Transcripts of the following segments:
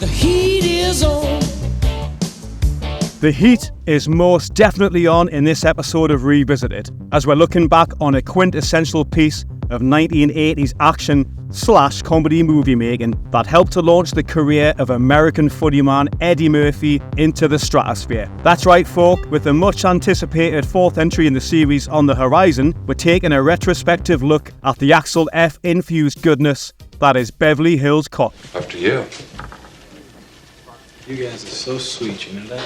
The heat is on. The heat is most definitely on in this episode of Revisited, as we're looking back on a quintessential piece of 1980s action/comedy movie making that helped to launch the career of American funnyman Eddie Murphy into the stratosphere. That's right, folk, with the much anticipated fourth entry in the series on the horizon, we're taking a retrospective look at the Axel F infused goodness that is Beverly Hills Cop. After you. You guys are so sweet, you know that?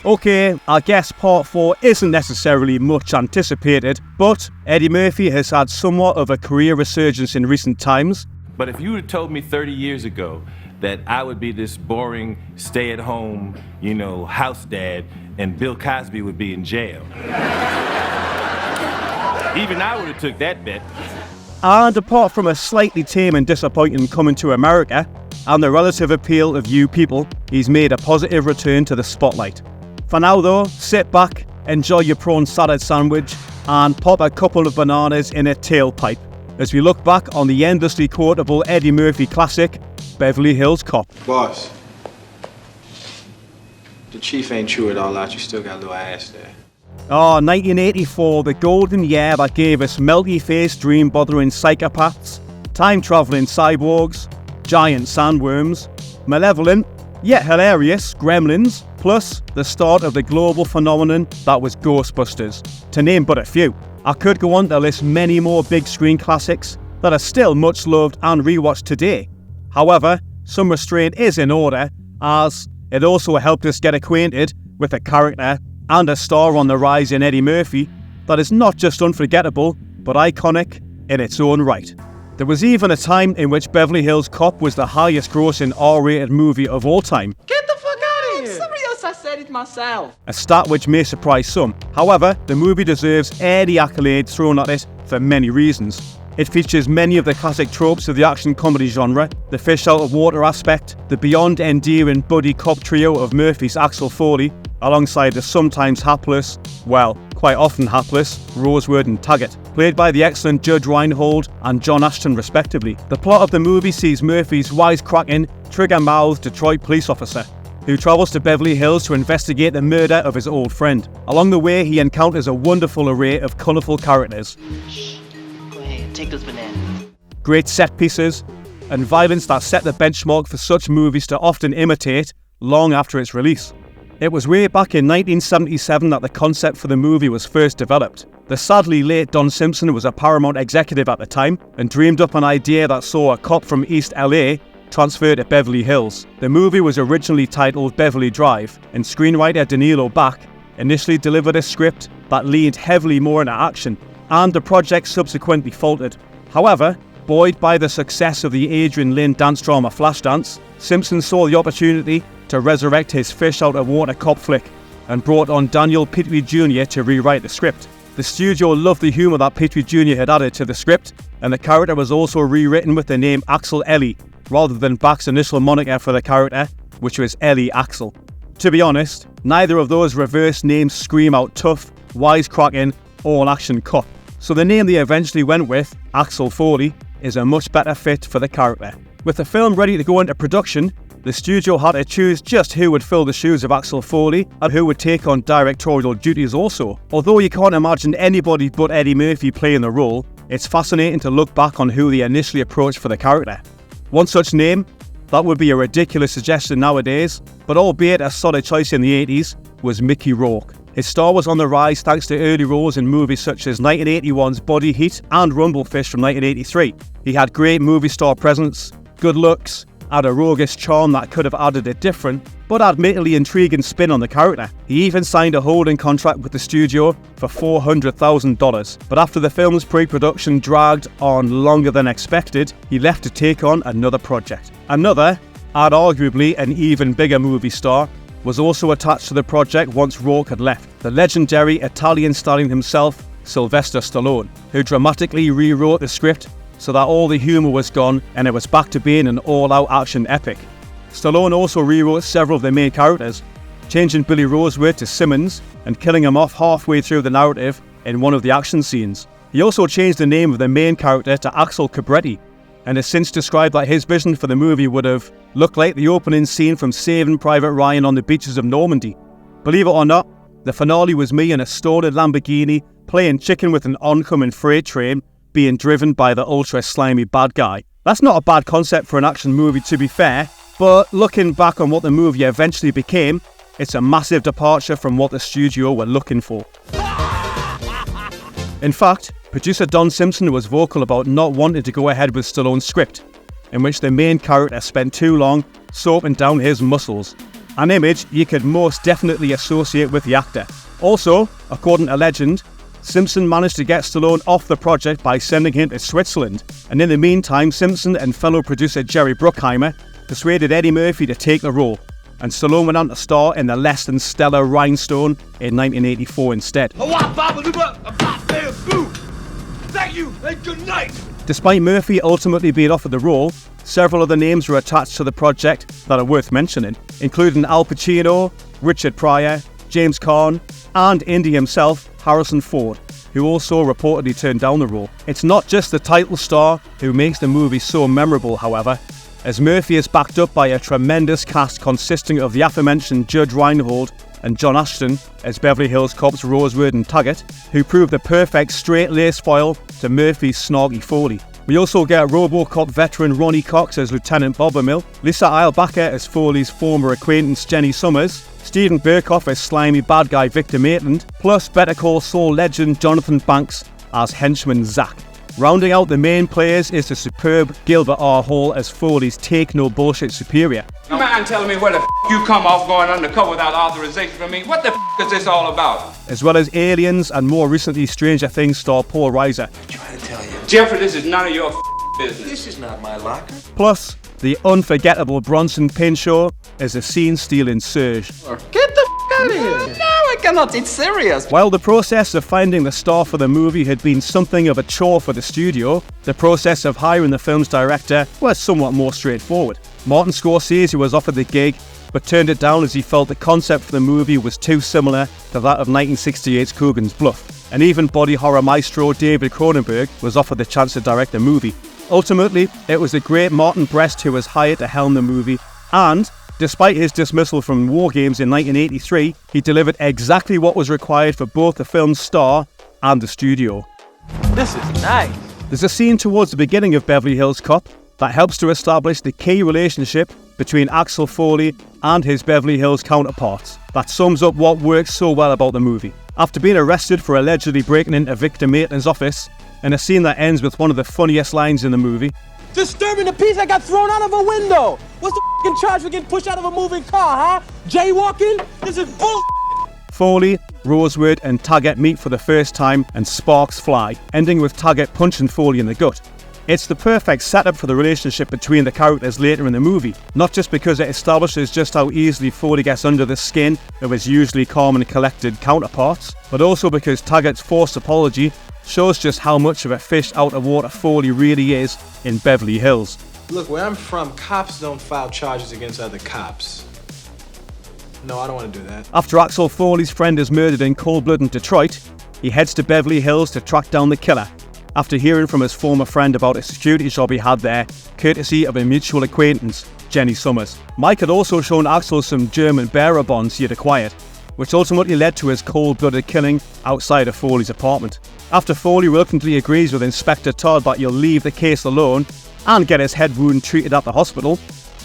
Okay, I guess part 4 isn't necessarily much anticipated, but Eddie Murphy has had somewhat of a career resurgence in recent times. But if you had told me 30 years ago that I would be this boring, stay-at-home, house dad, and Bill Cosby would be in jail, even I would have took that bet. And apart from a slightly tame and disappointing coming to America, and the relative appeal of You People, he's made a positive return to the spotlight. For now though, sit back, enjoy your prawn salad sandwich, and pop a couple of bananas in a tailpipe, as we look back on the endlessly quotable Eddie Murphy classic, Beverly Hills Cop. Boss, the chief ain't true it all out, you still got a little ass there. 1984, the golden year that gave us melty-faced dream-bothering psychopaths, time-travelling cyborgs, giant sandworms, malevolent, yet hilarious gremlins, plus the start of the global phenomenon that was Ghostbusters, to name but a few. I could go on to list many more big screen classics that are still much loved and rewatched today. However, some restraint is in order, as it also helped us get acquainted with a character and a star on the rise in Eddie Murphy that is not just unforgettable, but iconic in its own right. There was even a time in which Beverly Hills Cop was the highest grossing R-rated movie of all time. Get the fuck out of here! Somebody else, I said it myself. A stat which may surprise some. However, the movie deserves any accolades thrown at it for many reasons. It features many of the classic tropes of the action comedy genre, the fish out of water aspect, the beyond endearing buddy cop trio of Murphy's Axel Foley, alongside the sometimes hapless, well, quite often hapless, Rosewood and Taggart, played by the excellent Judge Reinhold and John Ashton respectively. The plot of the movie sees Murphy's wisecracking, trigger-mouthed Detroit police officer, who travels to Beverly Hills to investigate the murder of his old friend. Along the way, he encounters a wonderful array of colourful characters. Shh. Go ahead, take those bananas. Great set pieces, and violence that set the benchmark for such movies to often imitate long after its release. It was way back in 1977 that the concept for the movie was first developed. The sadly late Don Simpson was a Paramount executive at the time and dreamed up an idea that saw a cop from East LA transferred to Beverly Hills. The movie was originally titled Beverly Drive, and screenwriter Danilo Bach initially delivered a script that leaned heavily more into action, and the project subsequently faltered. However, buoyed by the success of the Adrian Lyne dance drama Flashdance, Simpson saw the opportunity to resurrect his fish out of water cop flick and brought on Daniel Petrie Jr. to rewrite the script. The studio loved the humour that Petrie Jr. had added to the script, and the character was also rewritten with the name Axel Ellie, rather than Bach's initial moniker for the character, which was Ellie Axel. To be honest, neither of those reverse names scream out tough, wisecracking, all-action cop, so the name they eventually went with, Axel Foley, is a much better fit for the character. With the film ready to go into production, the studio had to choose just who would fill the shoes of Axel Foley and who would take on directorial duties also. Although you can't imagine anybody but Eddie Murphy playing the role, it's fascinating to look back on who they initially approached for the character. One such name, that would be a ridiculous suggestion nowadays, but albeit a solid choice in the 80s, was Mickey Rourke. His star was on the rise thanks to early roles in movies such as 1981's Body Heat and Rumblefish from 1983. He had great movie star presence, good looks, and a roguish charm that could have added a different, but admittedly intriguing spin on the character. He even signed a holding contract with the studio for $400,000, but after the film's pre-production dragged on longer than expected, he left to take on another project. Another, and arguably an even bigger movie star, was also attached to the project once Rourke had left, the legendary Italian stallion himself, Sylvester Stallone, who dramatically rewrote the script so that all the humour was gone and it was back to being an all-out action epic. Stallone also rewrote several of the main characters, changing Billy Rosewood to Simmons and killing him off halfway through the narrative in one of the action scenes. He also changed the name of the main character to Axel Cabretti, and has since described that his vision for the movie would have looked like the opening scene from Saving Private Ryan on the beaches of Normandy. Believe it or not, the finale was me in a stolen Lamborghini playing chicken with an oncoming freight train being driven by the ultra slimy bad guy. That's not a bad concept for an action movie, to be fair, but looking back on what the movie eventually became, it's a massive departure from what the studio were looking for. In fact, producer Don Simpson was vocal about not wanting to go ahead with Stallone's script, in which the main character spent too long soaping down his muscles, an image you could most definitely associate with the actor. Also, according to legend, Simpson managed to get Stallone off the project by sending him to Switzerland, and in the meantime Simpson and fellow producer Jerry Bruckheimer persuaded Eddie Murphy to take the role, and Stallone went on to star in the less than stellar Rhinestone in 1984 instead. Thank you and good night. Despite Murphy ultimately being offered the role, several other names were attached to the project that are worth mentioning, including Al Pacino, Richard Pryor, James Caan, and Indy himself, Harrison Ford, who also reportedly turned down the role. It's not just the title star who makes the movie so memorable, however, as Murphy is backed up by a tremendous cast consisting of the aforementioned Judge Reinhold and John Ashton as Beverly Hills Cops Rosewood and Taggart, who proved the perfect straight-laced foil to Murphy's snarky Foley. We also get RoboCop veteran Ronnie Cox as Lieutenant Bobbermill, Lisa Eilbacher as Foley's former acquaintance Jenny Summers, Stephen Burkoff as slimy bad guy Victor Maitland, plus Better Call Saul legend Jonathan Banks as henchman Zack. Rounding out the main players is the superb Gilbert R. Hall as Foley's take-no-bullshit superior. You mind telling me where the you come off going undercover without authorization from me? What the is this all about? As well as Aliens and more recently Stranger Things star Paul Reiser. Trying to tell you. Jeffrey, this is none of your business. This is not my locker. Plus, the unforgettable Bronson Pinchot as a scene-stealing Surge. Get the out of here. No, I cannot. It's serious. While the process of finding the star for the movie had been something of a chore for the studio, the process of hiring the film's director was somewhat more straightforward. Martin Scorsese was offered the gig, but turned it down as he felt the concept for the movie was too similar to that of 1968's Coogan's Bluff. And even body horror maestro David Cronenberg was offered the chance to direct the movie. Ultimately, it was the great Martin Brest who was hired to helm the movie, and despite his dismissal from War Games in 1983, he delivered exactly what was required for both the film's star and the studio. This is nice. There's a scene towards the beginning of Beverly Hills Cop that helps to establish the key relationship between Axel Foley and his Beverly Hills counterparts that sums up what works so well about the movie. After being arrested for allegedly breaking into Victor Maitland's office, in a scene that ends with one of the funniest lines in the movie, "Disturbing the peace, I got thrown out of a window. What's the f***ing charge for getting pushed out of a moving car, huh? Jaywalking? This is bull. Foley, Rosewood and Taggart meet for the first time and sparks fly, ending with Taggart punching Foley in the gut. It's the perfect setup for the relationship between the characters later in the movie, not just because it establishes just how easily Foley gets under the skin of his usually calm and collected counterparts, but also because Taggart's forced apology shows just how much of a fish out of water Foley really is in Beverly Hills. Look, where I'm from, cops don't file charges against other cops. No, I don't want to do that. After Axel Foley's friend is murdered in cold blood in Detroit, he heads to Beverly Hills to track down the killer, after hearing from his former friend about a security job he had there, courtesy of a mutual acquaintance, Jenny Summers. Mike had also shown Axel some German bearer bonds he had acquired, which ultimately led to his cold-blooded killing outside of Foley's apartment. After Foley reluctantly agrees with Inspector Todd that he'll leave the case alone and get his head wound treated at the hospital,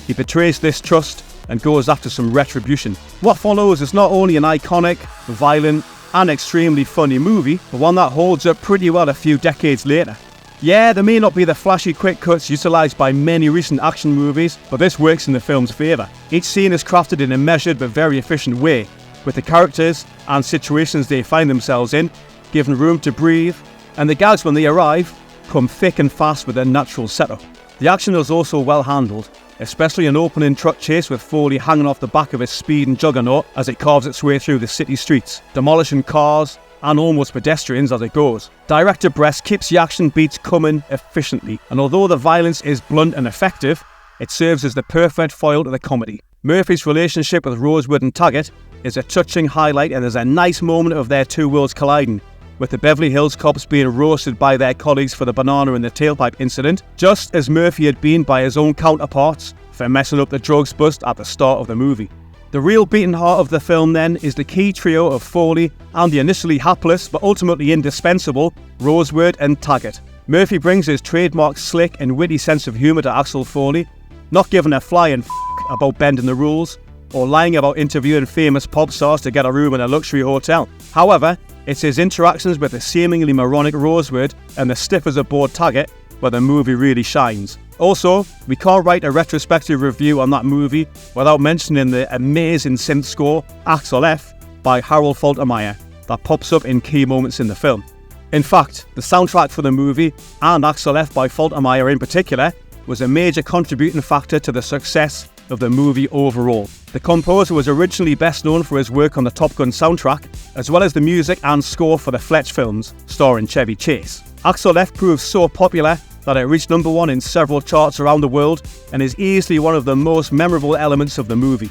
he betrays this trust and goes after some retribution. What follows is not only an iconic, violent, and extremely funny movie, but one that holds up pretty well a few decades later. Yeah, there may not be the flashy quick cuts utilised by many recent action movies, but this works in the film's favour. Each scene is crafted in a measured but very efficient way, with the characters and situations they find themselves in given room to breathe, and the gags when they arrive come thick and fast with their natural setup. The action is also well handled, especially an opening truck chase with Foley hanging off the back of his speeding juggernaut as it carves its way through the city streets, demolishing cars and almost pedestrians as it goes. Director Brest keeps the action beats coming efficiently, and although the violence is blunt and effective, it serves as the perfect foil to the comedy. Murphy's relationship with Rosewood and Taggart is a touching highlight, and there's a nice moment of their two worlds colliding, with the Beverly Hills Cops being roasted by their colleagues for the banana in the tailpipe incident, just as Murphy had been by his own counterparts for messing up the drugs bust at the start of the movie. The real beating heart of the film then is the key trio of Foley and the initially hapless but ultimately indispensable Rosewood and Taggart. Murphy brings his trademark slick and witty sense of humour to Axel Foley, not giving a flying about bending the rules or lying about interviewing famous pop stars to get a room in a luxury hotel. However, it's his interactions with the seemingly moronic Rosewood and the stiff as a board Taggart where the movie really shines. Also, we can't write a retrospective review on that movie without mentioning the amazing synth score, Axel F, by Harold Faltermeyer, that pops up in key moments in the film. In fact, the soundtrack for the movie, and Axel F by Faltermeyer in particular, was a major contributing factor to the success of the movie overall. The composer was originally best known for his work on the Top Gun soundtrack, as well as the music and score for the Fletch films, starring Chevy Chase. Axel F proved so popular that it reached #1 in several charts around the world and is easily one of the most memorable elements of the movie.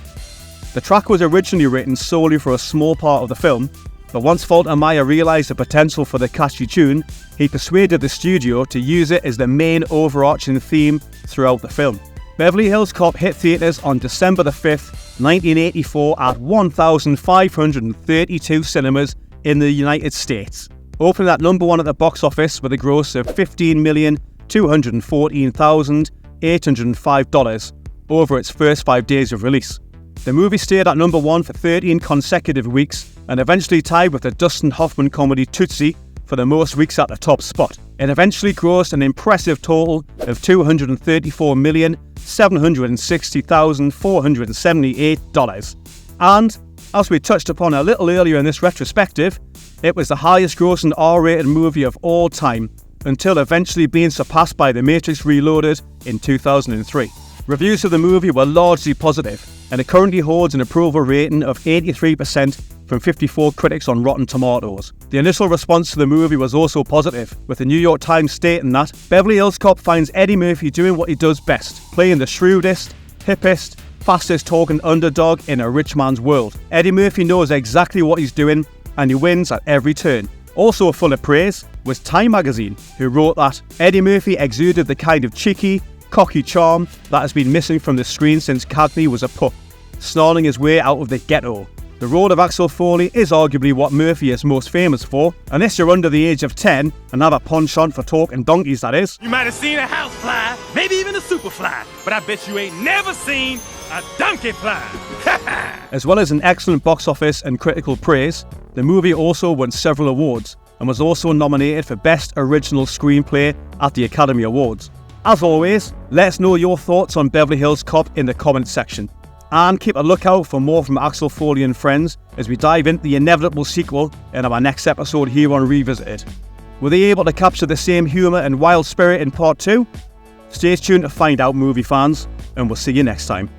The track was originally written solely for a small part of the film, but once Faltermeyer realised the potential for the catchy tune, he persuaded the studio to use it as the main overarching theme throughout the film. Beverly Hills Cop hit theatres on December the 5th, 1984 at 1,532 cinemas in the United States, opening at #1 at the box office with a gross of $15,214,805 over its first 5 days of release. The movie stayed at #1 for 13 consecutive weeks and eventually tied with the Dustin Hoffman comedy Tootsie for the most weeks at the top spot. It eventually grossed an impressive total of $234,760,478. And, as we touched upon a little earlier in this retrospective, it was the highest grossing R-rated movie of all time, until eventually being surpassed by The Matrix Reloaded in 2003. Reviews of the movie were largely positive, and it currently holds an approval rating of 83% from 54 critics on Rotten Tomatoes. The initial response to the movie was also positive, with the New York Times stating that Beverly Hills Cop finds Eddie Murphy doing what he does best, playing the shrewdest, hippest, fastest talking underdog in a rich man's world. Eddie Murphy knows exactly what he's doing, and he wins at every turn. Also full of praise was Time magazine, who wrote that Eddie Murphy exuded the kind of cheeky, cocky charm that has been missing from the screen since Cagney was a pup, snarling his way out of the ghetto. The role of Axel Foley is arguably what Murphy is most famous for, unless you're under the age of 10 and have a penchant for talking donkeys, that is. You might have seen a house fly, maybe even a super fly, but I bet you ain't never seen a donkey fly. As well as an excellent box office and critical praise, the movie also won several awards and was also nominated for Best Original Screenplay at the Academy Awards. As always, let us know your thoughts on Beverly Hills Cop in the comments section. And keep a lookout for more from Axel Foley and friends as we dive into the inevitable sequel in our next episode here on Revisited. Were they able to capture the same humour and wild spirit in part 2? Stay tuned to find out, movie fans, and we'll see you next time.